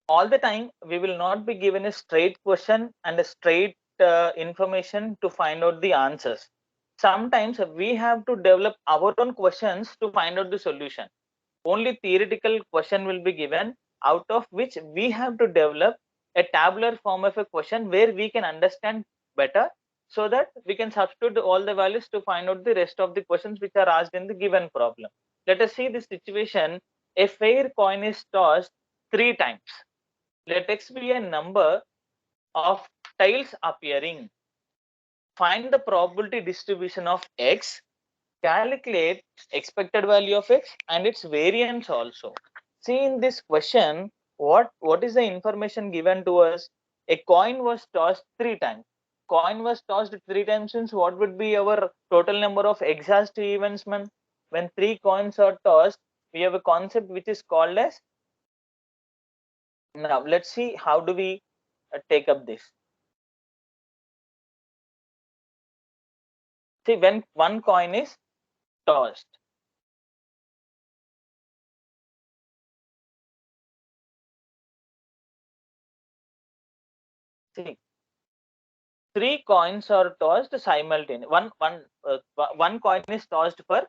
all the time we will not be given a straight question and a straight information to find out the answers. Sometimes we have to develop our own questions to find out the solution. Only theoretical question will be given, out of which we have to develop a tabular form of a question where we can understand better, so that we can substitute all the values to find out the rest of the questions which are asked in the given problem. Let us see the situation. A fair coin is tossed 3 times. Let x be a number of tails appearing. Find the probability distribution of x. Calculate expected value of x and its variance also. See, in this question, what is the information given to us? A coin was tossed 3 times. Coin was tossed 3 times, since what would be our total number of exhaustive events, man? When 3 coins are tossed, we have a concept which is called as. Now let's see how do we take up this. See, when one coin is tossed, see, 3 coins are tossed simultaneously. One coin is tossed for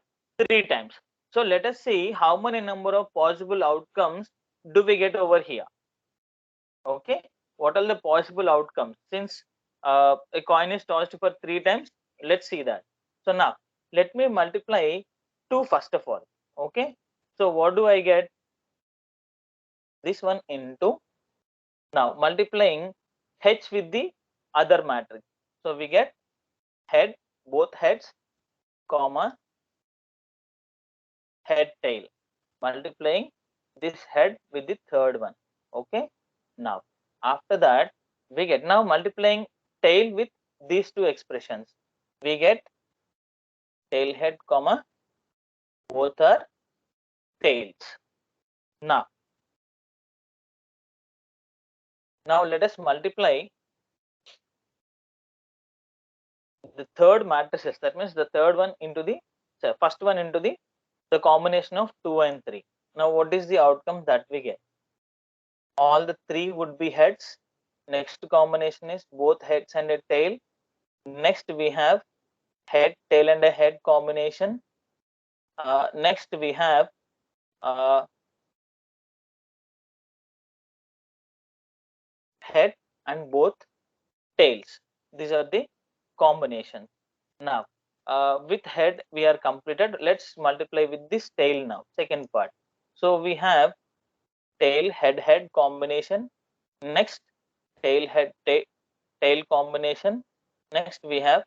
3 times. So let us see how many number of possible outcomes do we get over here. Okay, what are the possible outcomes? Since a coin is tossed for 3 times, let's see that. So now let me multiply 2 first of all. Okay, so what do I get? This one into, now multiplying h with the other matrix. So we get head, both heads, comma, head tail, multiplying this head with the third one. Okay, now after that we get, now multiplying tail with these two expressions, we get tail head comma both are tails. Now let us multiply the third matrices, that means the third one into the, first one into the combination of 2 and 3. Now what is the outcome that we get? All the 3 would be heads. Next combination is both heads and a tail. Next we have head, tail and a head combination. Next we have head and both tails. These are the combinations. Now with head we are completed. Let's multiply with this tail now, second part. So we have tail, head, head combination. Next tail, head, tail combination. Next we have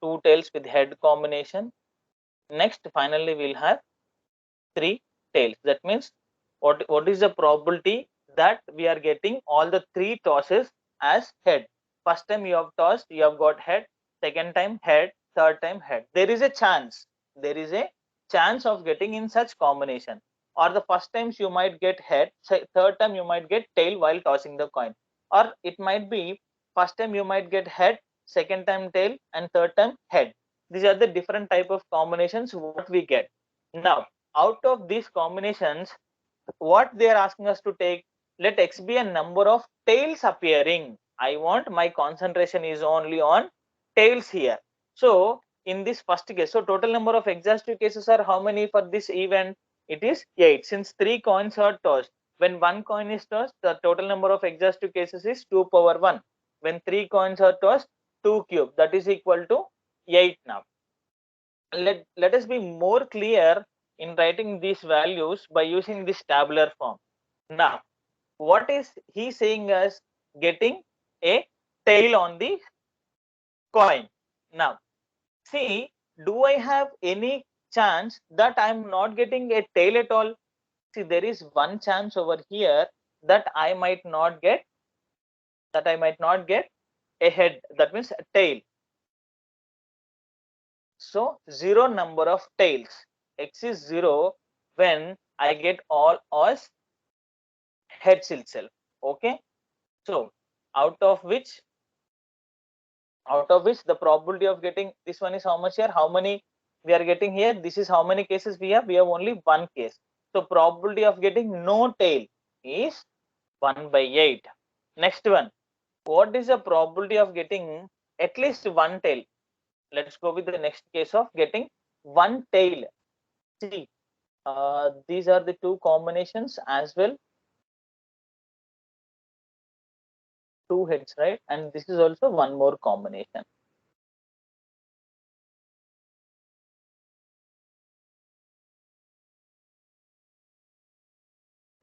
2 tails with head combination. Next finally we'll have 3 tails. That means what is the probability that we are getting all the 3 tosses as head? First time you have tossed, you have got head. Second time head, third time head. There is a chance. There is a chance of getting in such combination. Or the first times you might get head, third time you might get tail while tossing the coin. Or it might be first time you might get head, second time tail, and third time head. These are the different type of combinations what we get. Now out of these combinations, what they are asking us to take, let x be a number of tails appearing. I want my concentration is only on tails here. So in this first case, so total number of exhaustive cases are how many for this event? It is 8, since 3 coins are tossed. When one coin is tossed, the total number of exhaustive cases is 2 power 1. When 3 coins are tossed, 2 cube, that is equal to 8. Now let us be more clear in writing these values by using this tabular form. Now what is he saying as getting a tail on the coin? Now see, do I have any chance that I'm not getting a tail at all? See, there is one chance over here that I might not get, a head, that means a tail. So 0 number of tails. X is 0 when I get all as heads itself. Okay, so out of which the probability of getting this one is how much here? How many we are getting here? This is how many cases we have? We have only one case. So probability of getting no tail is 1 by 8. Next one, what is the probability of getting at least one tail? Let's go with the next case of getting one tail. See, these are the two combinations as well, two heads, right? And this is also one more combination.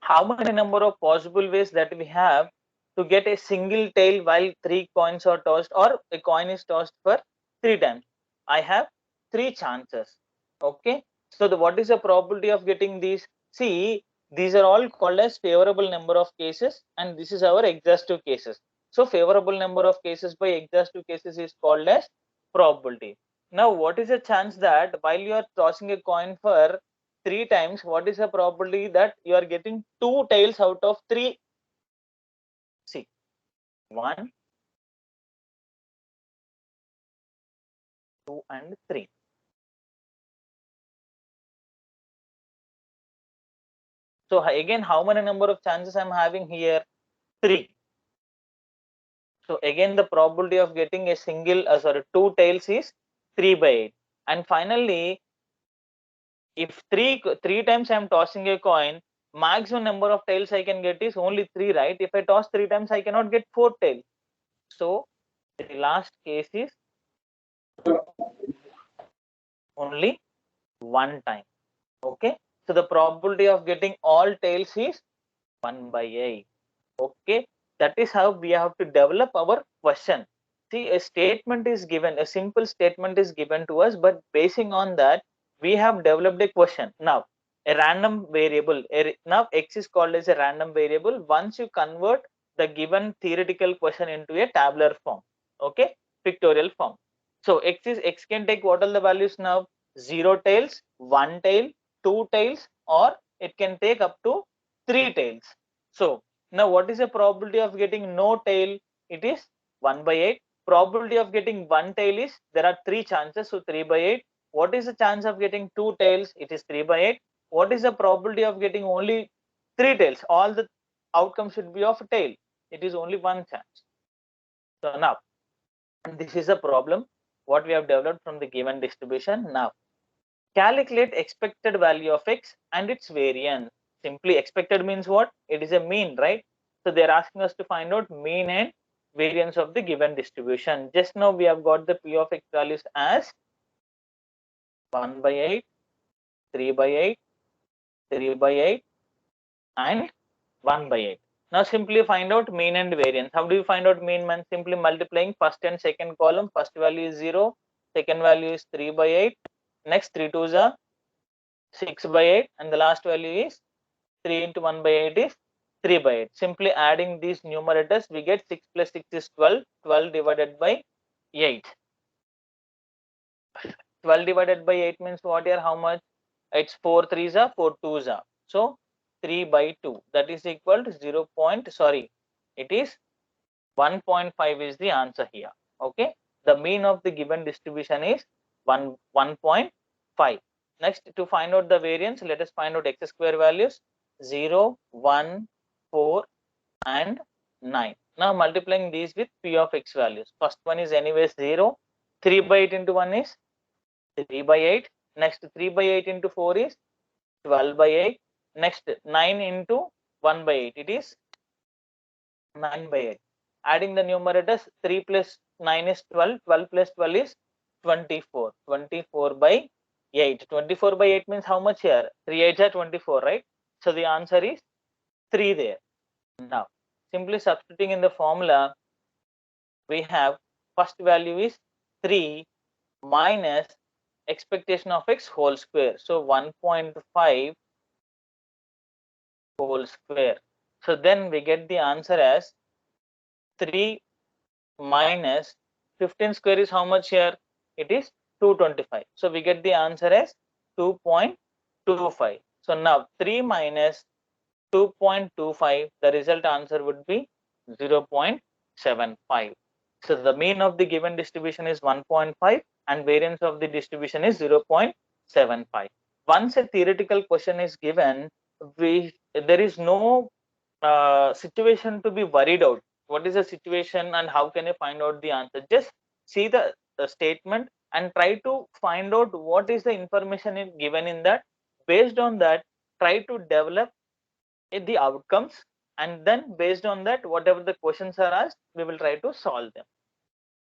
How many number of possible ways that we have to get a single tail while three coins are tossed, or a coin is tossed for three times? I have three chances. Okay, so what is the probability of getting these? See, these are all called as favorable number of cases, and this is our exhaustive cases. So favorable number of cases by exhaustive cases is called as probability. Now, what is the chance that while you are tossing a coin for three times, what is the probability that you are getting two tails out of three? See, 1, 2, and 3. So again, how many number of chances I'm having here? 3. So again, the probability of getting a single, two tails is 3 by 8. And finally, if three times I'm tossing a coin, maximum number of tails I can get is only 3, right? If I toss 3 times, I cannot get 4 tails. So the last case is only one time. Okay, so the probability of getting all tails is 1 by 8. Okay, that is how we have to develop our question. See, a statement is given, a simple statement is given to us, but basing on that, we have developed a question. Now, a random variable, now x is called as a random variable once you convert the given theoretical question into a tabular form. Okay, pictorial form. So x can take what are the values now? 0 tails, 1 tail, 2 tails, or it can take up to 3 tails. So now what is the probability of getting no tail? It is 1 by 8. Probability of getting one tail is, there are three chances, so 3 by 8. What is the chance of getting two tails? It is 3 by 8. What is the probability of getting only three tails? All the outcome should be of a tail. It is only one chance. So now, this is a problem what we have developed from the given distribution. Now, calculate expected value of x and its variance. Simply, expected means what? It is a mean, right? So they're asking us to find out mean and variance of the given distribution. Just now we have got the p of x values as 1 by 8, 3 by 8, 3 by 8, and 1 by 8. Now simply find out mean and variance. How do you find out mean? Man, simply multiplying first and second column. First value is 0, second value is 3 by 8. Next 3 2s are 6 by 8, and the last value is 3 into 1 by 8 is 3 by 8. Simply adding these numerators, we get 6 plus 6 is 12. 12 divided by 8. 12 divided by 8 means what here? How much? It's 4 3s are 4 2s are. So 3 by 2. That is equal to 0. It is 1.5 is the answer here. Okay. The mean of the given distribution is 1.5. Next, to find out the variance, let us find out x square values. 0, 1, 4, and 9. Now multiplying these with p of x values. First one is anyways 0. 3 by 8 into 1 is 3 by 8. Next 3 by 8 into 4 is 12 by 8. Next 9 into 1 by 8, it is 9 by 8. Adding the numerators, 3 plus 9 is 12. 12 plus 12 is 24. 24 by 8. 24 by 8 means how much here? 3 8s are 24, right? So the answer is 3 there. Now, simply substituting in the formula, we have first value is 3 minus expectation of x whole square. So 1.5 whole square. So then we get the answer as 3 minus 15 square is how much here? It is 225. So we get the answer as 2.25. So now 3 minus 2.25, the result answer would be 0.75. So the mean of the given distribution is 1.5 and variance of the distribution is 0.75. Once a theoretical question is given, there is no situation to be worried out. What is the situation and how can I find out the answer? Just see the statement and try to find out what is the information given in that. Based on that, try to develop the outcomes, and then based on that, whatever the questions are asked, we will try to solve them.